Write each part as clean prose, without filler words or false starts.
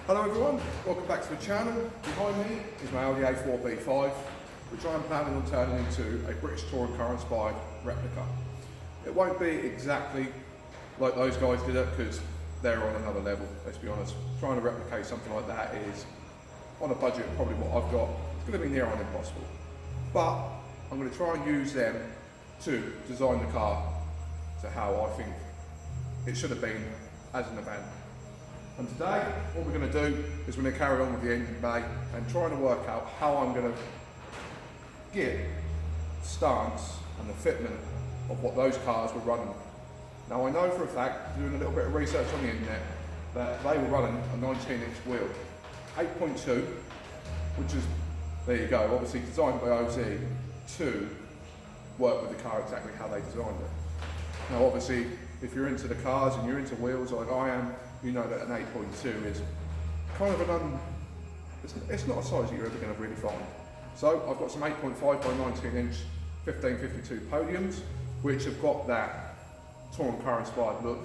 Hello everyone, welcome back to the channel. Behind me is my Audi A4 B5, which I'm planning on turning into a British Touring Car inspired replica. It won't be exactly like those guys did it because they're on another level, let's be honest. Trying to replicate something like that is, on a budget of probably what I've got, it's going to be near on impossible. But I'm going to try and use them to design the car to how I think it should have been as an Avant. And today, what we're going to do is we're going to carry on with the engine bay and trying to work out how I'm going to get stance and the fitment of what those cars were running. Now I know for a fact, doing a little bit of research on the internet, that they were running a 19-inch wheel, 8.2, which is, there you go, obviously designed by OZ to work with the car exactly how they designed it. Now obviously, if you're into the cars and you're into wheels like I am, you know that an 8.2 is kind of an it's not a size that you're ever going to really find. So I've got some 8.5 by 19-inch 1552 Podiums, which have got that touring car inspired look,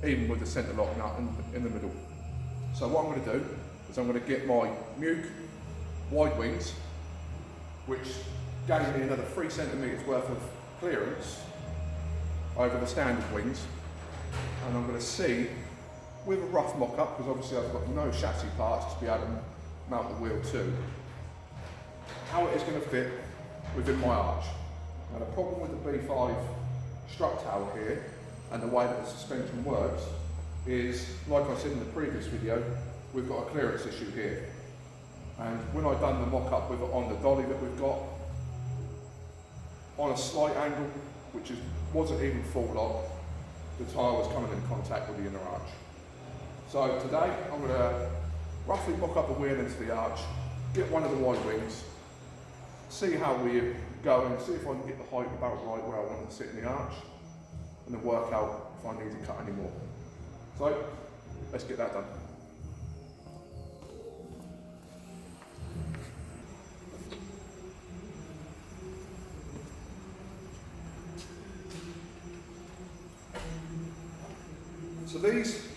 even with the centre lock nut in the middle. So what I'm going to do is I'm going to get my Muke wide wings, which gave me another 3 centimetres worth of clearance over the standard wings, and I'm going to see with a rough mock-up, because obviously I've got no chassis parts to be able to mount the wheel to, how it is going to fit within my arch. Now the problem with the B5 strut tower here and the way that the suspension works is, like I said in the previous video, we've got a clearance issue here. And when I've done the mock-up with it on the dolly that we've got, on a slight angle, which wasn't even full lock, the tyre was coming in contact with the inner arch. So today I'm going to roughly mock up the wheel into the arch, get one of the wide wings, see how we're going, see if I can get the height about right where I want it to sit in the arch, and then work out if I need to cut any more. So let's get that done. So these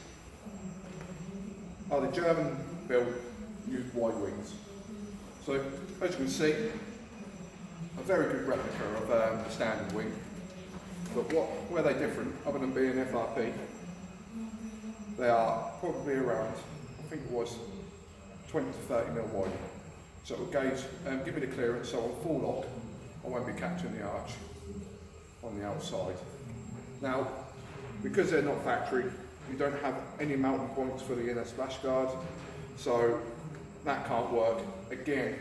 are the German built used wide wings. So as you can see, a very good replica of the standard wing. But where they're different, other than being FRP, they are probably around, I think it was 20 to 30 mil wide. So it will gauge, give me the clearance, so on full lock, I won't be catching the arch on the outside. Now, because they're not factory, you don't have any mounting points for the inner splash guard, so that can't work again,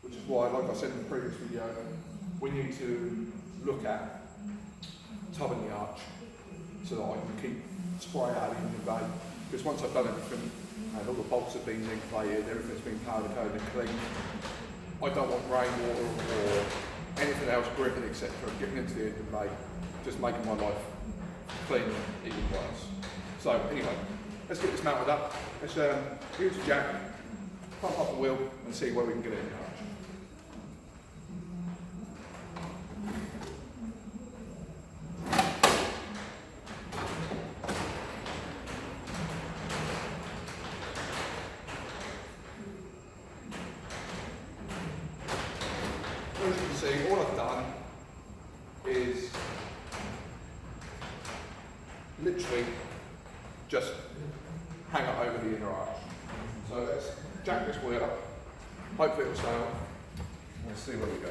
which is why, like I said in the previous video, we need to look at tubbing the arch so that I can keep spray out in the bay, because once I've done everything and all the bolts have been inflated, everything's been powder coated and clean, I don't want rainwater or anything else gripping, etc. getting into the engine bay, just making my life clean even worse. So anyway, let's get this mounted up. Let's use the jack, pump up the wheel and see where we can get it in the arch. As you can see, all I've done is literally just hang it over the inner arch. So let's jack this wheel up, hopefully it'll stay on, and let's see where we go.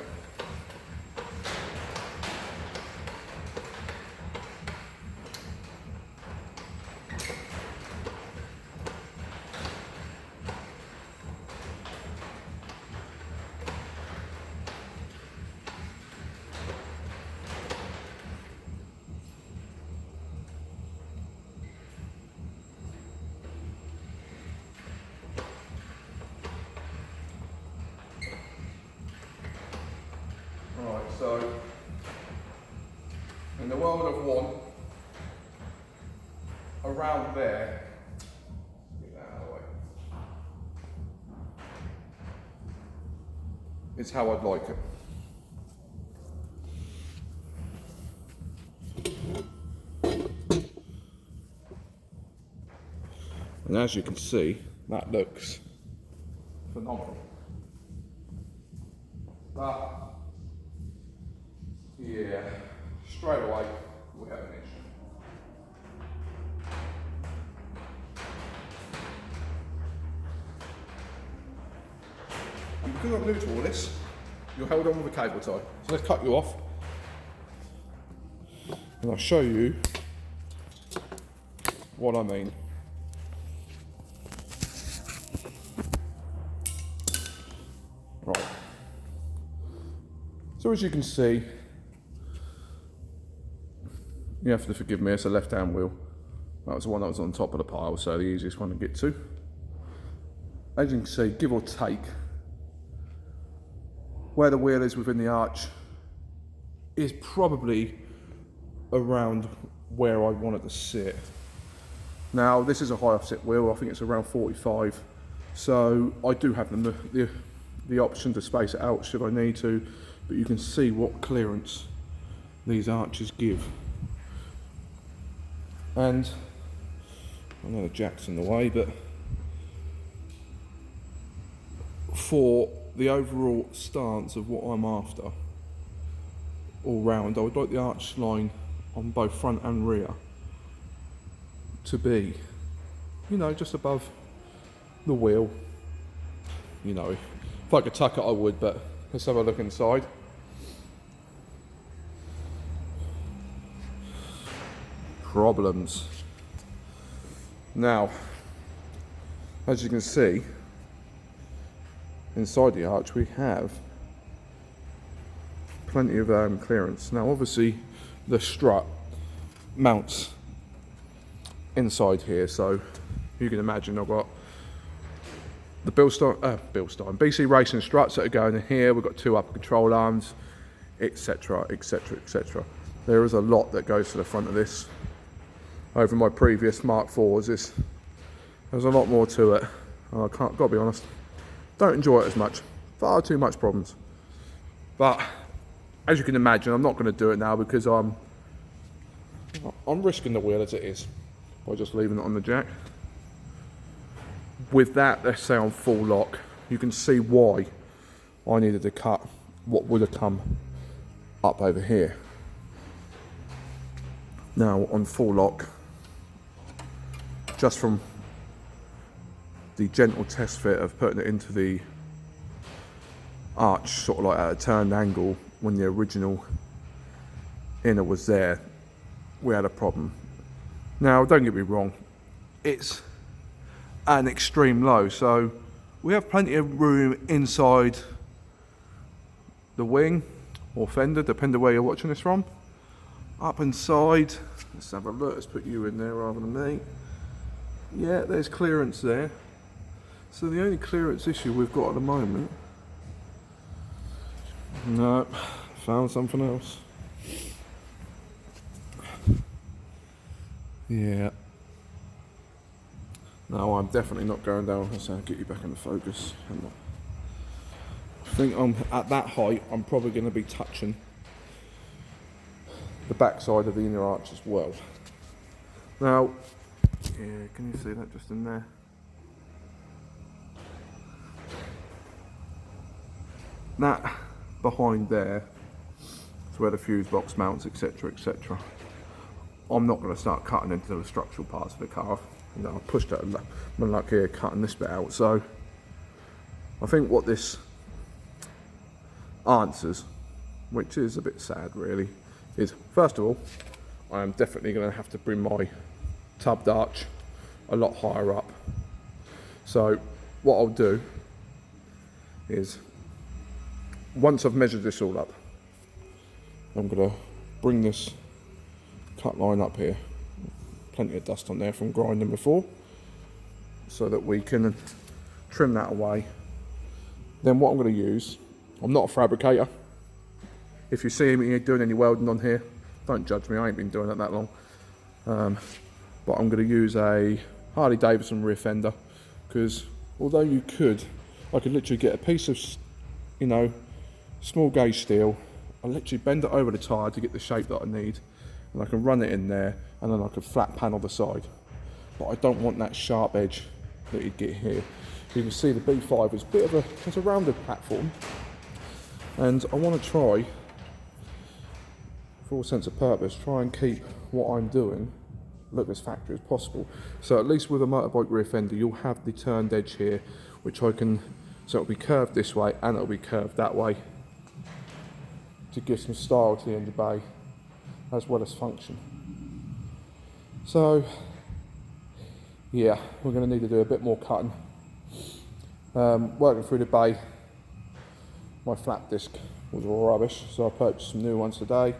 Alright, so in the world of one, around there, get that out of the way, is how I'd like it. And as you can see, That looks phenomenal. But yeah, straight away we have an issue. And because I'm new to all this, you're held on with a cable tie. So let's cut you off and I'll show you what I mean. Right. So as you can see, you have to forgive me, it's a left-hand wheel. That was the one that was on top of the pile, so the easiest one to get to. As you can see, give or take, where the wheel is within the arch is probably around where I want it to sit. Now, this is a high offset wheel, I think it's around 45, so I do have the option to space it out should I need to, but you can see what clearance these arches give. And I know the jack's in the way, but for the overall stance of what I'm after all round, I would like the arch line on both front and rear to be, you know, just above the wheel. You know, if I could tuck it I would, but let's have a look inside. Problems. Now, as you can see, inside the arch we have plenty of clearance. Now obviously the strut mounts inside here, so you can imagine I've got the BC Racing struts that are going in here. We've got two upper control arms, etc, etc, etc. There is a lot that goes to the front of this. Over my previous Mark IVs, there's a lot more to it. Gotta be honest, don't enjoy it as much. Far too much problems. But as you can imagine, I'm not going to do it now because I'm risking the wheel as it is by just leaving it on the jack. With that, let's say on full lock, you can see why I needed to cut what would have come up over here. Now on full lock, just from the gentle test fit of putting it into the arch sort of like at a turned angle when the original inner was there, we had a problem. Now don't get me wrong, it's an extreme low, so we have plenty of room inside the wing or fender, depending where you're watching this from. Up inside, let's have a look, let's put you in there rather than me. Yeah, there's clearance there. So the only clearance issue we've got at the moment, no, found something else. Yeah. No, I'm definitely not going down. I'll get you back in the focus. I think I'm at that height, I'm probably going to be touching the back side of the inner arch as well. Now, yeah, can you see that just in there? That behind there is where the fuse box mounts, etc, etc. I'm not going to start cutting into the structural parts of the car. You know, I pushed it my luck here, cutting this bit out. So I think what this answers, which is a bit sad really, is first of all, I am definitely going to have to bring my tubbed arch a lot higher up. So what I'll do is, once I've measured this all up, I'm going to bring this cut line up here. Plenty of dust on there from grinding before, so that we can trim that away. Then what I'm going to use, I'm not a fabricator. If you see me doing any welding on here, don't judge me, I ain't been doing it that long. But I'm going to use a Harley Davidson rear fender, because although I could literally get a piece of, you know, small gauge steel, I literally bend it over the tyre to get the shape that I need, and I can run it in there, and then I can flat panel the side. But I don't want that sharp edge that you'd get here. You can see the B5 is a bit of a, it's a rounded platform, and I want to try, for all sense of purpose, try and keep what I'm doing look as factory as possible. So at least with a motorbike rear fender, you'll have the turned edge here, which I can, so it'll be curved this way and it'll be curved that way to give some style to the engine bay as well as function. So yeah, we're going to need to do a bit more cutting. Working through the bay, my flap disc was rubbish, so I purchased some new ones today.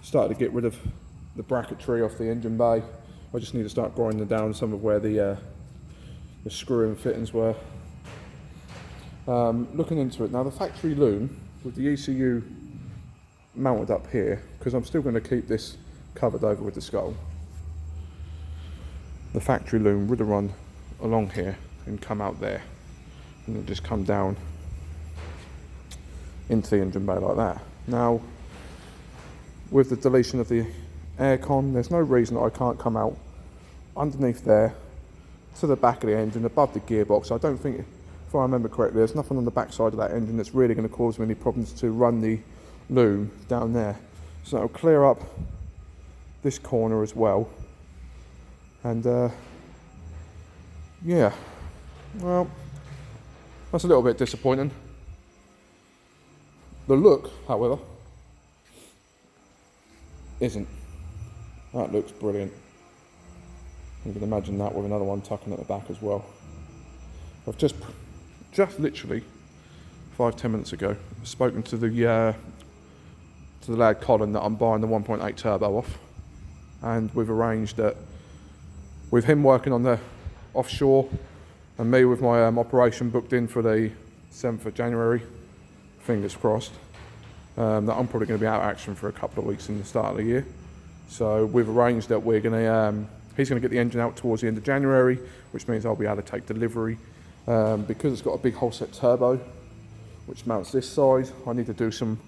Started to get rid of the bracketry off the engine bay. I just need to start grinding down some of where the screw and fittings were. Looking into it now, the factory loom with the ECU mounted up here, because I'm still going to keep this covered over with the skull. The factory loom would have run along here and come out there, and then just come down into the engine bay like that. Now, with the deletion of the aircon, there's no reason that I can't come out underneath there to the back of the engine, above the gearbox. I don't think, if I remember correctly, there's nothing on the back side of that engine that's really going to cause me any problems to run the loom down there. So it'll clear up this corner as well. And yeah, well, that's a little bit disappointing. The look, however, isn't. That looks brilliant. You can imagine that with another one tucking at the back as well. I've just literally 5-10 minutes ago spoken to the lad Colin that I'm buying the 1.8 turbo off, and we've arranged that with him working on the offshore and me with my operation booked in for the 7th of January, fingers crossed, that I'm probably going to be out of action for a couple of weeks in the start of the year. So we've arranged that we're going to, he's going to get the engine out towards the end of January, which means I'll be able to take delivery. Because it's got a big whole set turbo, which mounts this side, I need to do some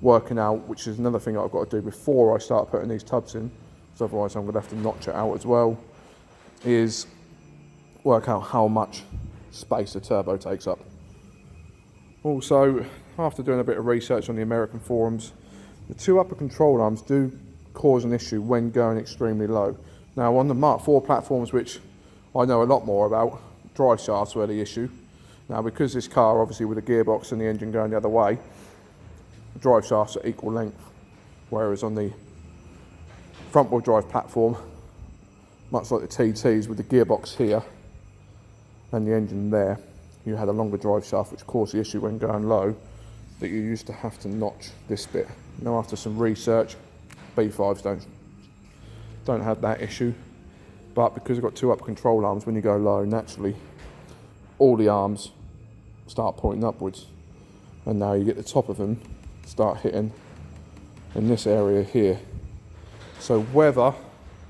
working out, which is another thing I've got to do before I start putting these tubs in, because otherwise I'm going to have to notch it out as well, is work out how much space the turbo takes up. Also, after doing a bit of research on the American forums, the two upper control arms do cause an issue when going extremely low. Now on the Mark IV platforms, which I know a lot more about, drive shafts were the issue. Now because this car, obviously with the gearbox and the engine going the other way, the drive shafts are equal length, whereas on the front wheel drive platform, much like the TTs with the gearbox here and the engine there, you had a longer drive shaft, which caused the issue when going low, that you used to have to notch this bit. Now after some research, B5s don't have that issue, but because I've got two upper control arms, when you go low, naturally all the arms start pointing upwards, and now you get the top of them start hitting in this area here. So whether,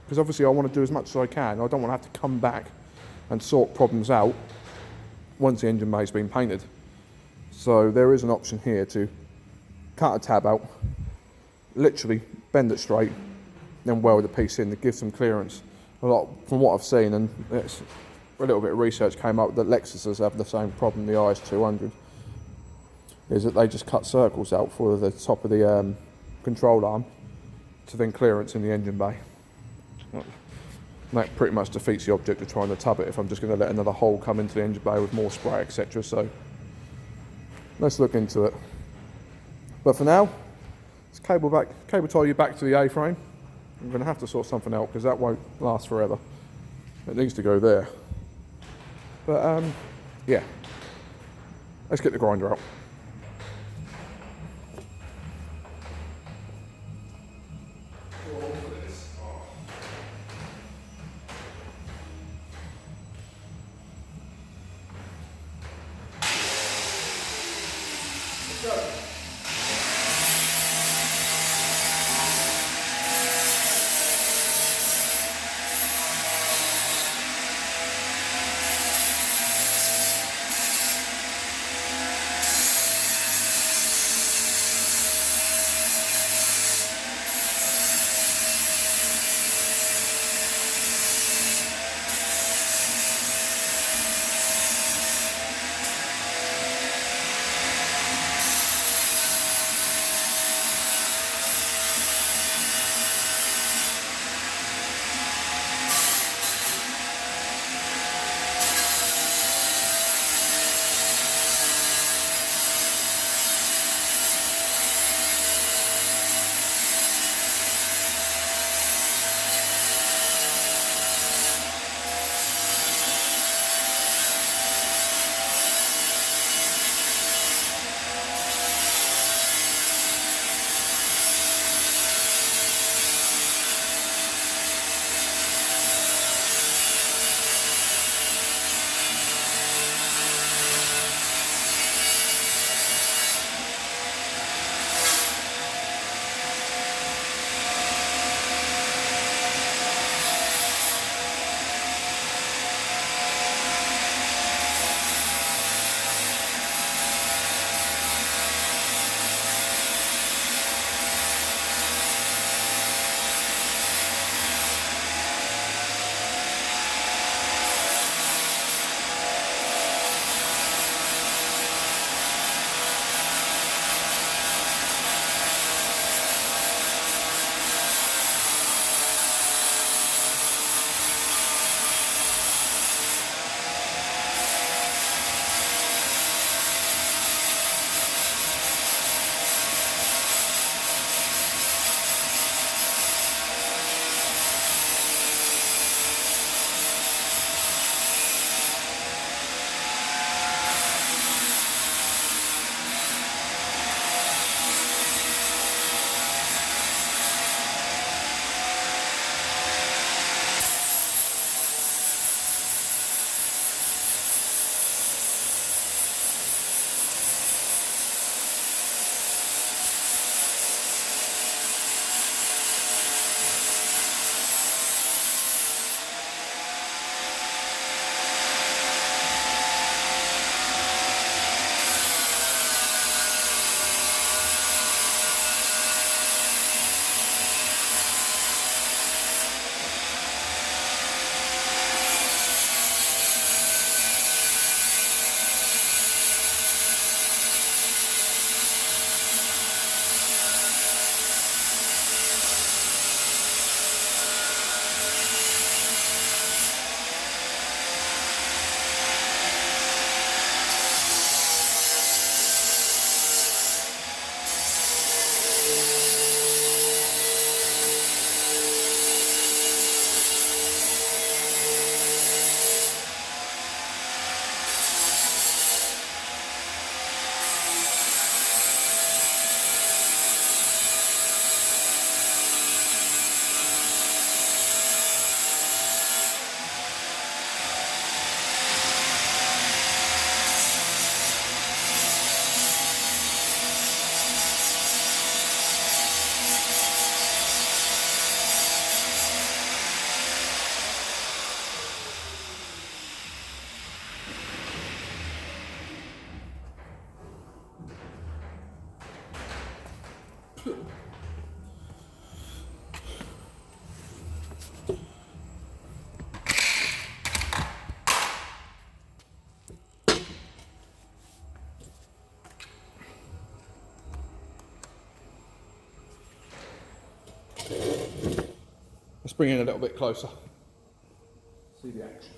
because obviously I want to do as much as I can, I don't want to have to come back and sort problems out once the engine bay's been painted. So there is an option here to cut a tab out, literally bend it straight, then weld the piece in to give some clearance. A lot, from what I've seen, and it's, a little bit of research came up that Lexuses have the same problem, the IS200, is that they just cut circles out for the top of the control arm to then clearance in the engine bay. And that pretty much defeats the object of trying to tub it if I'm just going to let another hole come into the engine bay with more spray, etc. So let's look into it. But for now, let's cable tie you back to the A-frame. I'm going to have to sort something out because that won't last forever. It needs to go there. But yeah, let's get the grinder out. bring in a little bit closer. See the action.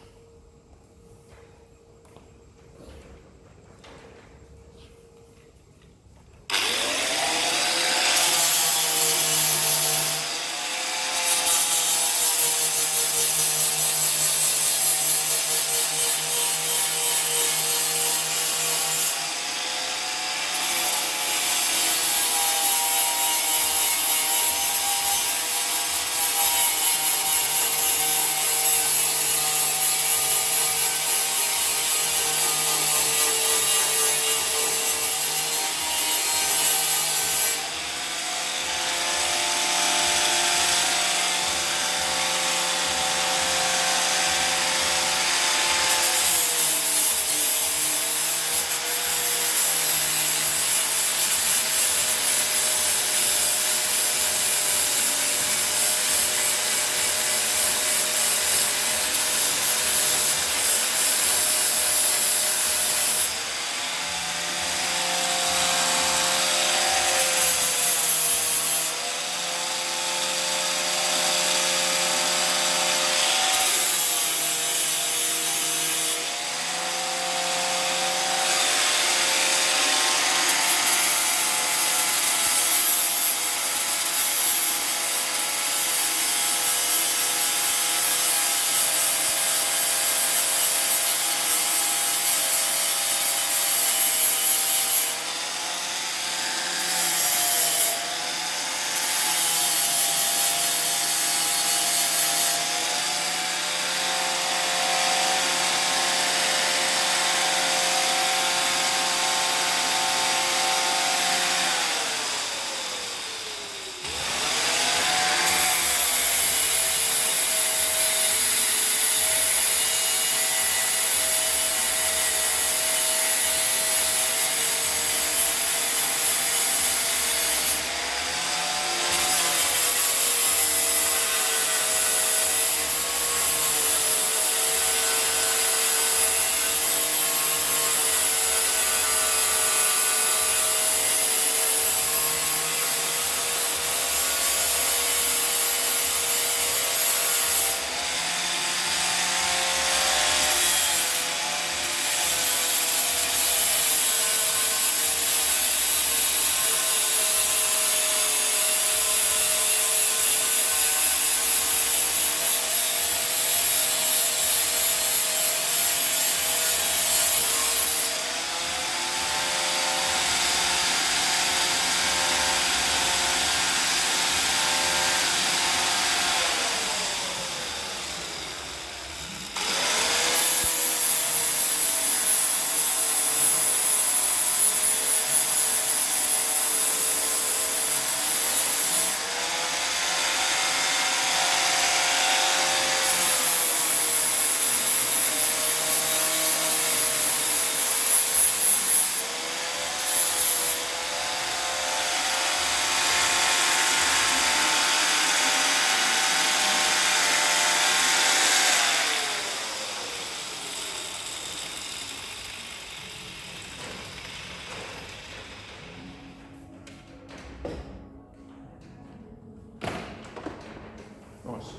Nice.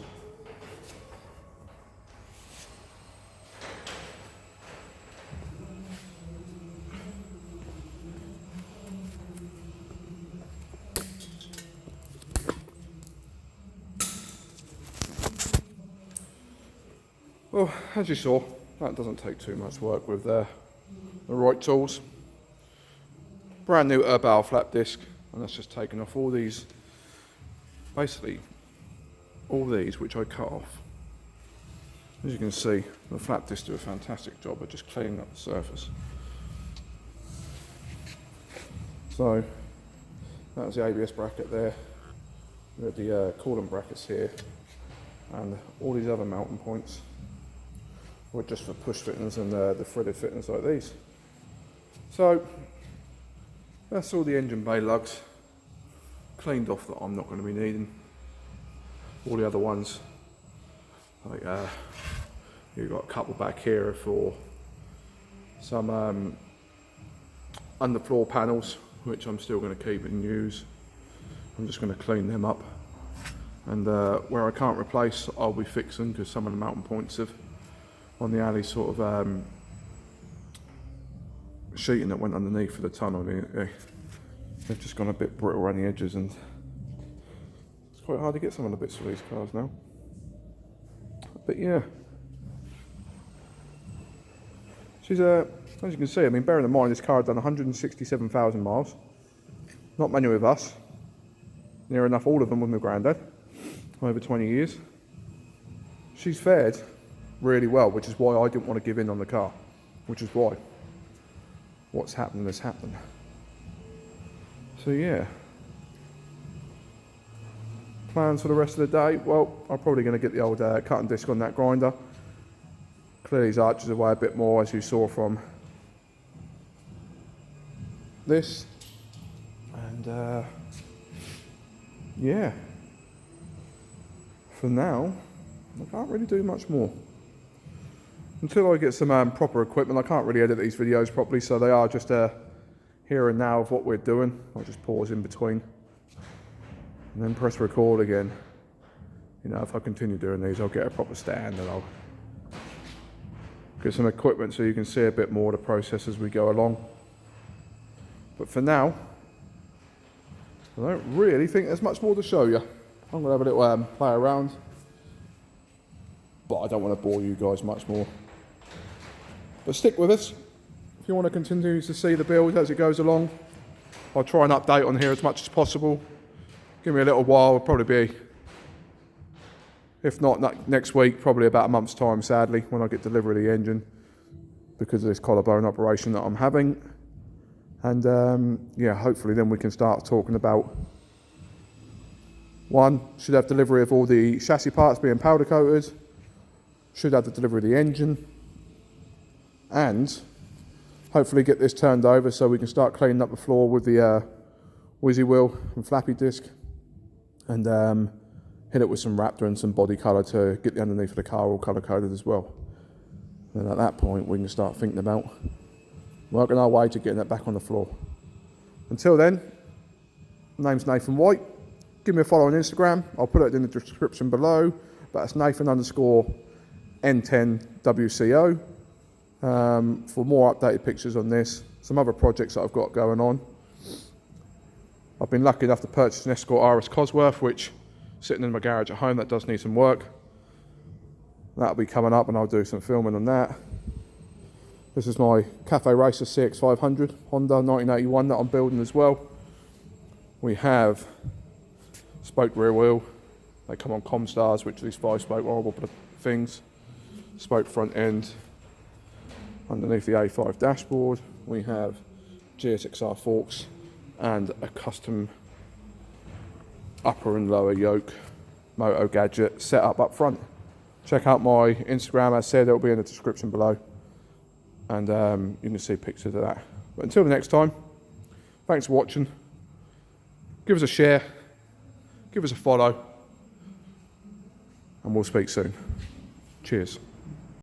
Well, as you saw, that doesn't take too much work with the right tools. Brand new Urbau flap disc, and that's just taken off all these, basically all these which I cut off. As you can see, the flap discs do a fantastic job of just cleaning up the surface. So that was the ABS bracket there. We have the coolant brackets here, and all these other mounting points were just for push fittings and the threaded fittings like these. So that's all the engine bay lugs cleaned off that I'm not going to be needing. All the other ones, like you've got a couple back here for some underfloor panels, which I'm still going to keep and use. I'm just going to clean them up And where I can't replace, I'll be fixing, because some of the mounting points have, on the alley, sort of sheeting that went underneath for the tunnel, they've just gone a bit brittle around the edges, and it's quite hard to get some of the bits for these cars now. But yeah, she's as you can see, I mean, bearing in mind this car had done 167,000 miles, not many with us, near enough all of them with my granddad, over 20 years. She's fared really well, which is why I didn't want to give in on the car, which is why what's happened has happened. So yeah, plans for the rest of the day, well, I'm probably going to get the old cutting disc on that grinder, clear these arches away a bit more, as you saw from this, and yeah, for now I can't really do much more until I get some proper equipment. I can't really edit these videos properly, so they are just here and now of what we're doing. I'll just pause in between and then press record again. You know, if I continue doing these, I'll get a proper stand and I'll get some equipment so you can see a bit more of the process as we go along. But for now, I don't really think there's much more to show you. I'm going to have a little play around, but I don't want to bore you guys much more. But stick with us if you want to continue to see the build as it goes along. I'll try and update on here as much as possible. Give me a little while, it'll probably be, if not next week, probably about a month's time, sadly, when I get delivery of the engine, because of this collarbone operation that I'm having. And yeah, hopefully then we can start talking about, one, should have delivery of all the chassis parts being powder coated, should have the delivery of the engine, and hopefully get this turned over so we can start cleaning up the floor with the whizzy wheel and flappy disc, and hit it with some Raptor and some body colour to get the underneath of the car all colour coded as well. And at that point we can start thinking about working our way to getting it back on the floor. Until then, my name's Nathan White. Give me a follow on Instagram. I'll put it in the description below. But it's Nathan_N10WCO. For more updated pictures on this, some other projects that I've got going on. I've been lucky enough to purchase an Escort RS Cosworth, which sitting in my garage at home, that does need some work. That'll be coming up and I'll do some filming on that. This is my Cafe Racer CX500 Honda 1981 that I'm building as well. We have spoke rear wheel. They come on Comstars, which are these 5-spoke horrible things. Spoke front end. Underneath the A5 dashboard, we have GSXR forks and a custom upper and lower yoke moto gadget set up front. Check out my Instagram, as said, it'll be in the description below. And you can see pictures of that. But until the next time, thanks for watching. Give us a share, give us a follow, and we'll speak soon. Cheers.